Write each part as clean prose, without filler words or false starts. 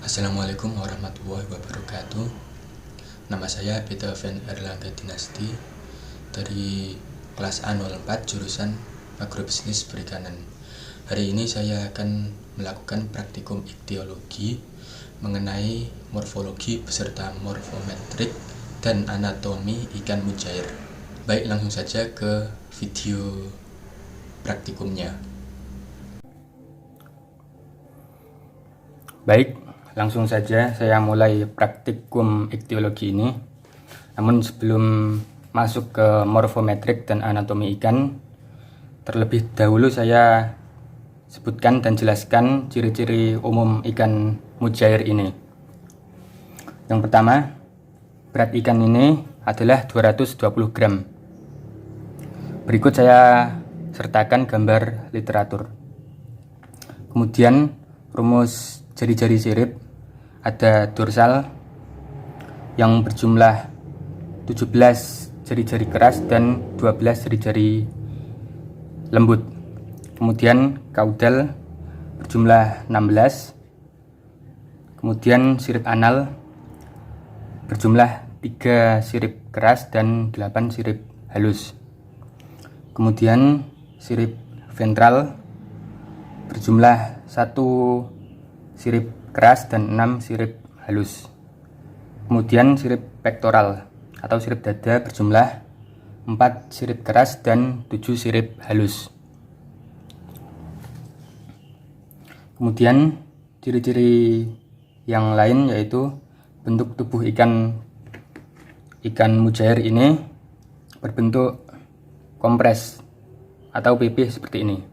Assalamualaikum warahmatullahi wabarakatuh. Nama saya Beethoven Erlangga Dinasti dari kelas A04 jurusan Agrobisnis Perikanan. Hari ini saya akan melakukan praktikum iktiologi mengenai morfologi beserta morfometrik dan anatomi ikan mujair. Baik, langsung saja ke video praktikumnya. Baik, langsung saja saya mulai praktikum iktiologi ini. Namun sebelum masuk ke morfometrik dan anatomi ikan, terlebih dahulu saya sebutkan dan jelaskan ciri-ciri umum ikan mujair ini. Yang pertama, berat ikan ini adalah 220 gram. Berikut saya sertakan gambar literatur. Kemudian rumus jari-jari sirip, ada dorsal yang berjumlah 17 jari-jari keras dan 12 jari-jari lembut. Kemudian kaudal berjumlah 16. Kemudian sirip anal berjumlah 3 sirip keras dan 8 sirip halus. Kemudian sirip ventral berjumlah 1 sirip keras dan 6 sirip halus. Kemudian sirip pektoral atau sirip dada berjumlah 4 sirip keras dan 7 sirip halus. Kemudian ciri-ciri yang lain yaitu bentuk tubuh ikan mujair ini berbentuk kompres atau pipih seperti ini.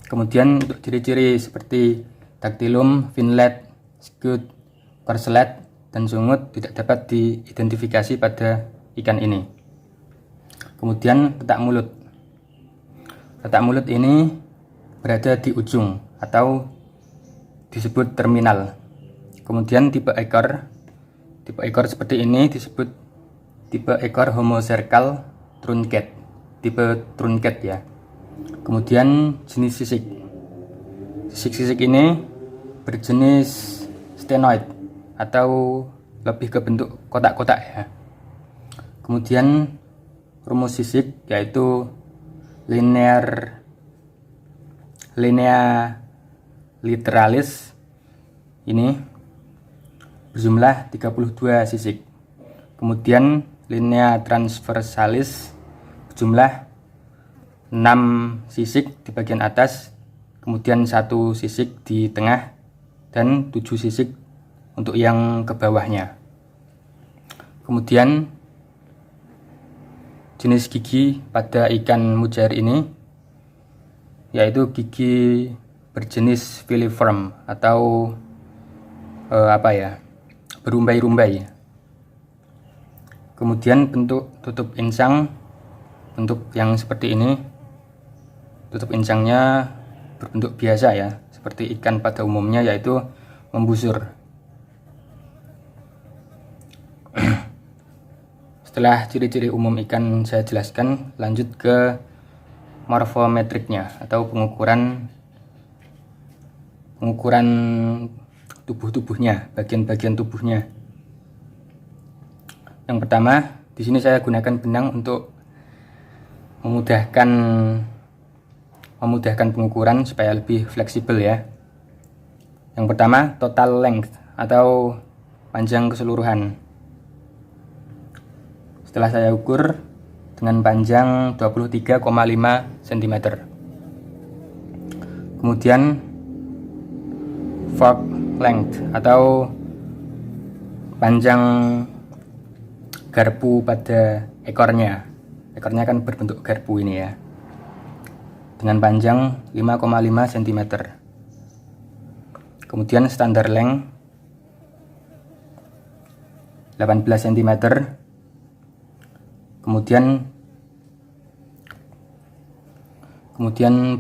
Kemudian untuk ciri-ciri seperti daktilum, finlet, skut, korselet, dan sungut tidak dapat diidentifikasi pada ikan ini. Kemudian letak mulut. Letak mulut ini berada di ujung atau disebut terminal. Kemudian tipe ekor seperti ini disebut tipe ekor homocercal truncat, tipe truncat ya. Kemudian jenis sisik. Sisik ini berjenis stenoid atau lebih ke bentuk kotak-kotak ya. Kemudian rumus sisik yaitu linea literalis ini berjumlah 32 sisik. Kemudian linea transversalis berjumlah 6 sisik di bagian atas, kemudian 1 sisik di tengah dan 7 sisik untuk yang ke bawahnya. Kemudian jenis gigi pada ikan mujair ini yaitu gigi berjenis filiform atau berumbai-rumbai. Kemudian bentuk tutup insang, bentuk yang seperti ini. Tutup insangnya berbentuk biasa ya, seperti ikan pada umumnya yaitu membusur. Setelah ciri-ciri umum ikan saya jelaskan, lanjut ke morfometriknya atau pengukuran tubuhnya, bagian-bagian tubuhnya. Yang pertama, di sini saya gunakan benang untuk memudahkan pengukuran supaya lebih fleksibel ya. Yang pertama, total length atau panjang keseluruhan. Setelah saya ukur dengan panjang 23,5 cm. Kemudian fork length atau panjang garpu pada ekornya. Ekornya kan berbentuk garpu ini ya. Dengan panjang 5,5 cm. Kemudian standar length 18 cm. Kemudian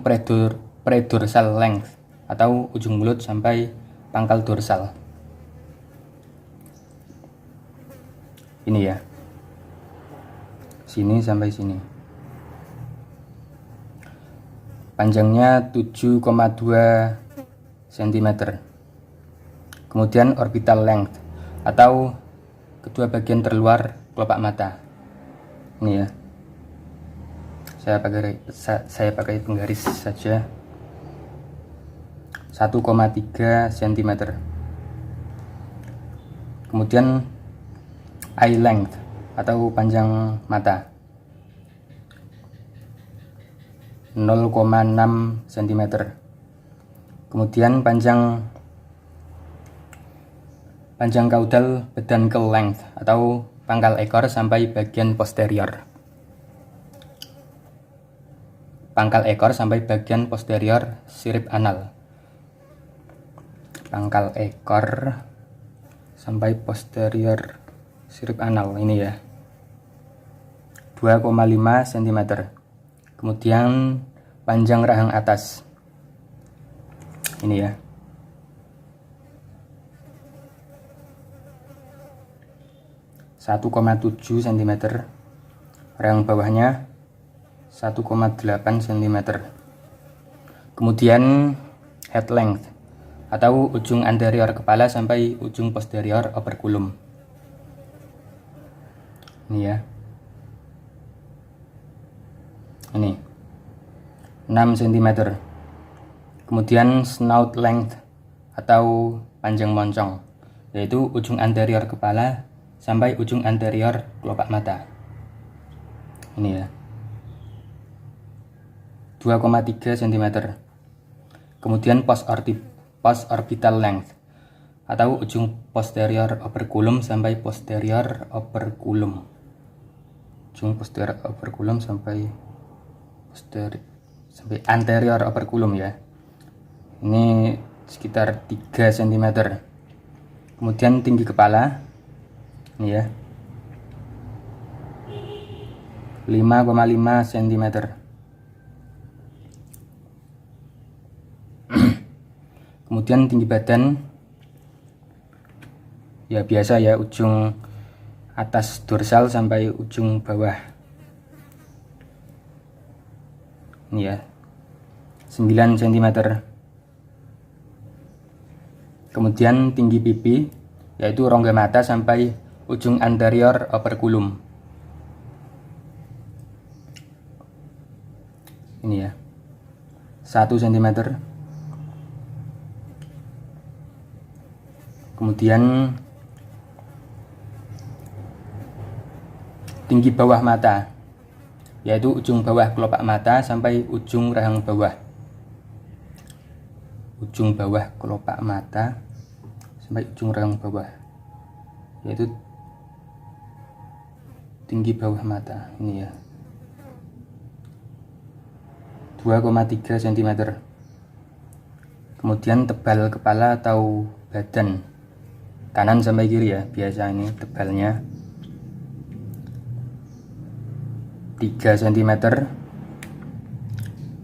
predorsal length atau ujung mulut sampai pangkal dorsal. Ini ya. Sini sampai sini. panjangnya 7,2 cm. Kemudian orbital length atau kedua bagian terluar kelopak mata. Ini ya. Saya pakai penggaris saja. 1,3 cm. Kemudian eye length atau panjang mata 0,6 cm. Kemudian panjang caudal peduncle length atau pangkal ekor sampai bagian posterior. Pangkal ekor sampai bagian posterior sirip anal. Pangkal ekor sampai posterior sirip anal ini ya. 2,5 cm. Kemudian panjang rahang atas. Ini ya. 1,7 cm. Rahang bawahnya 1,8 cm. Kemudian head length atau ujung anterior kepala sampai ujung posterior operculum. Ini ya. Ini 6 cm. Kemudian snout length atau panjang moncong, yaitu ujung anterior kepala sampai ujung anterior kelopak mata. Ini ya. 2,3 cm. Kemudian post orbital length atau ujung posterior operculum sampai posterior operculum. Ujung posterior operculum sampai anterior operculum ya. Ini sekitar 3 cm. Kemudian tinggi kepala ini ya. 5,5 cm. Kemudian tinggi badan ya biasa ya, ujung atas dorsal sampai ujung bawah. Ini ya. 9 cm. Kemudian tinggi pipi yaitu rongga mata sampai ujung anterior operculum. Ini ya. 1 cm. Kemudian tinggi bawah mata yaitu ujung bawah kelopak mata sampai ujung rahang bawah. Ujung bawah kelopak mata sampai ujung rahang bawah, yaitu tinggi bawah mata. Ini ya. 2,3 cm. Kemudian tebal kepala atau badan kanan sampai kiri ya, biasa ini tebalnya 3 cm.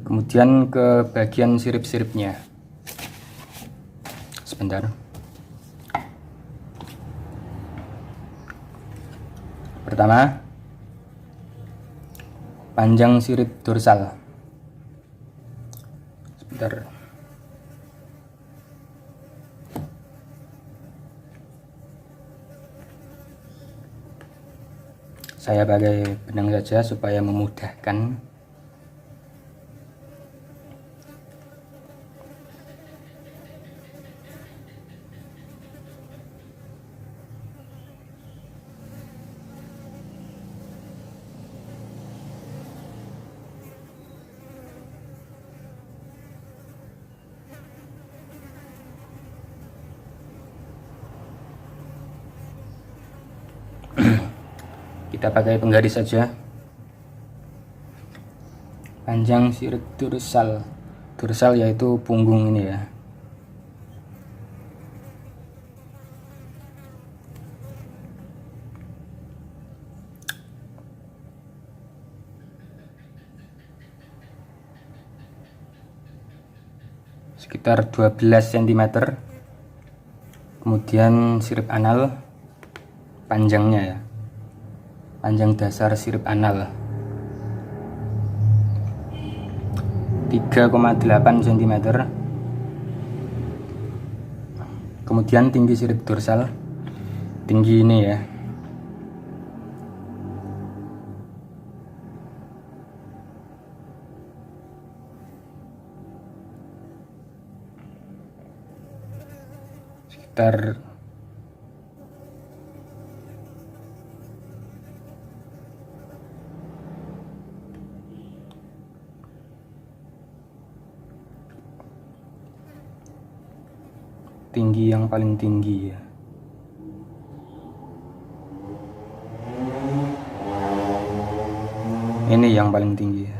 Kemudian ke bagian sirip-siripnya. Sebentar. Pertama, panjang sirip dorsal. Sebentar. Saya pakai benang saja supaya memudahkan. Kita pakai penggaris saja. Panjang sirip dorsal. Dorsal yaitu punggung ini ya. Sekitar 12 cm. Kemudian sirip anal panjangnya ya. Panjang dasar sirip anal 3,8 cm. Kemudian tinggi sirip dorsal, tinggi ini ya, sekitar 4 tinggi yang paling tinggi ya. Ini yang paling tinggi ya.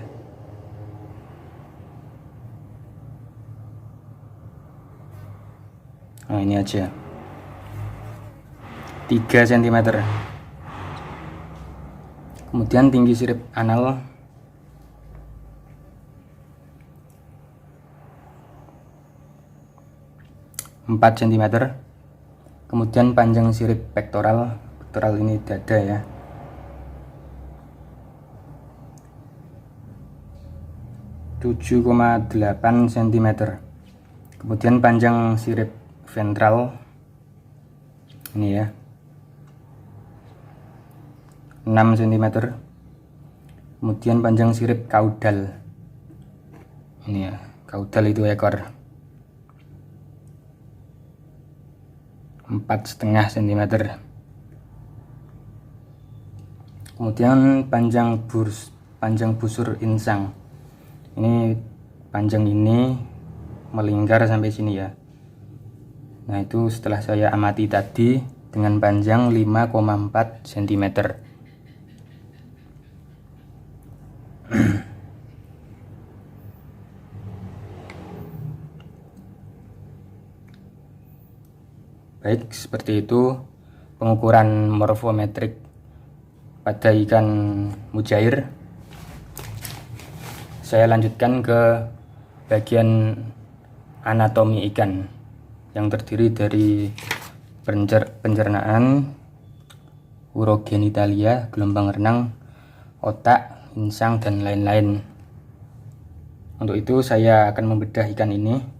Nah, ini aja 3 cm. Kemudian tinggi sirip anal 4 cm. Kemudian panjang sirip pektoral ini dada ya, 7,8 cm. Kemudian panjang sirip ventral ini ya, 6 cm. Kemudian panjang sirip kaudal ini ya, kaudal itu ekor, 4,5 cm. Kemudian panjang busur insang ini, panjang ini melingkar sampai sini ya. Nah, itu setelah saya amati tadi dengan panjang 5,4 cm. Baik, seperti itu pengukuran morfometrik pada ikan mujair. Saya lanjutkan ke bagian anatomi ikan yang terdiri dari pencernaan, urogenitalia, gelombang renang, otak, insang, dan lain-lain. Untuk itu saya akan membedah ikan ini.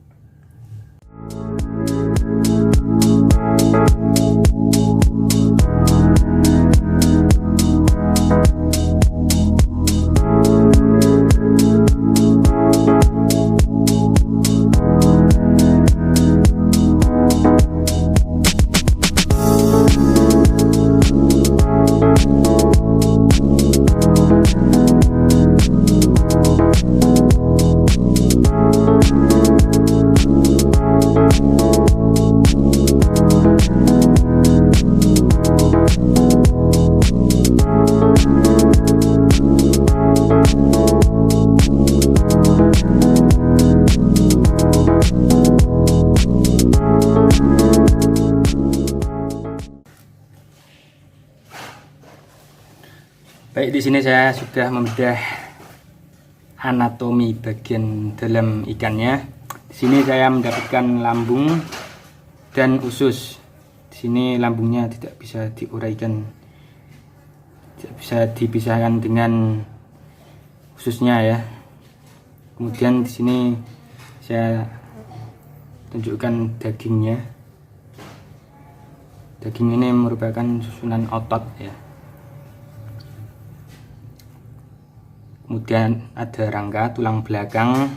Baik, di sini saya sudah membedah anatomi bagian dalam ikannya. Di sini saya mendapatkan lambung dan usus. Di sini lambungnya tidak bisa diuraikan, tidak bisa dipisahkan dengan ususnya ya. Kemudian di sini saya tunjukkan dagingnya. Daging ini merupakan susunan otot ya. Kemudian ada rangka, tulang belakang.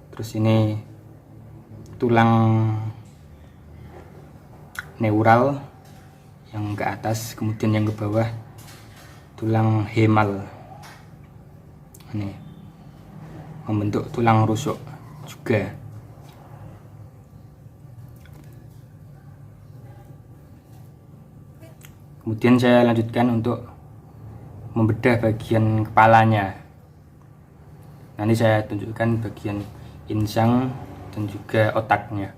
Terus ini tulang neural yang ke atas, kemudian yang ke bawah tulang hemal. Ini membentuk tulang rusuk juga. Kemudian saya lanjutkan untuk membedah bagian kepalanya. Nanti saya tunjukkan bagian insang dan juga otaknya.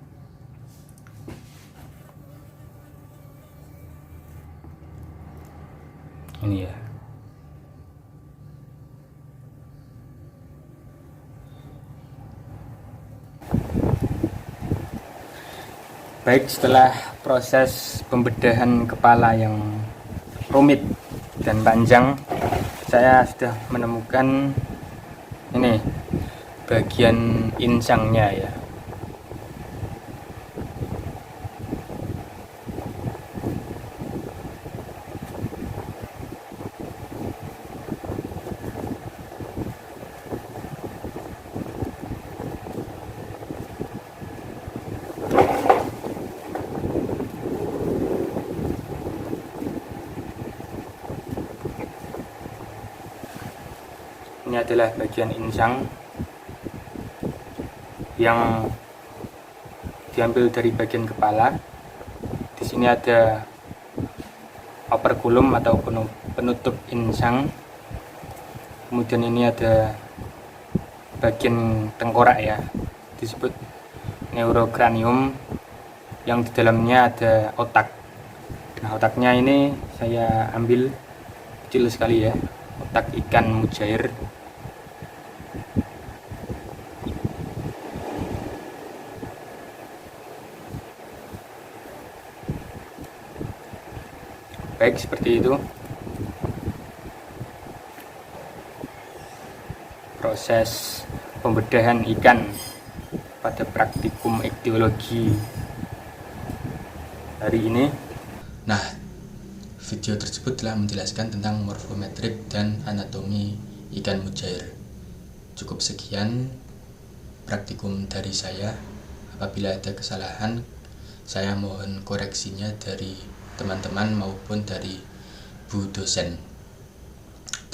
Ini ya. Baik, setelah proses pembedahan kepala yang rumit dan panjang, saya sudah menemukan Ini bagian insangnya ya. Ini adalah bagian insang yang diambil dari bagian kepala. Di sini ada operculum atau penutup insang. Kemudian ini ada bagian tengkorak ya, disebut neurocranium, yang di dalamnya ada otak. Nah, otaknya ini saya ambil kecil sekali ya, otak ikan mujair. Baik, seperti itu proses pembedahan ikan pada praktikum ikthyologi hari ini. Nah, video tersebut telah menjelaskan tentang morfometrik dan anatomi ikan mujair. Cukup sekian praktikum dari saya. Apabila ada kesalahan, saya mohon koreksinya dari teman-teman maupun dari Bu dosen.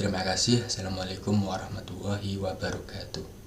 Terima kasih. Assalamualaikum warahmatullahi wabarakatuh.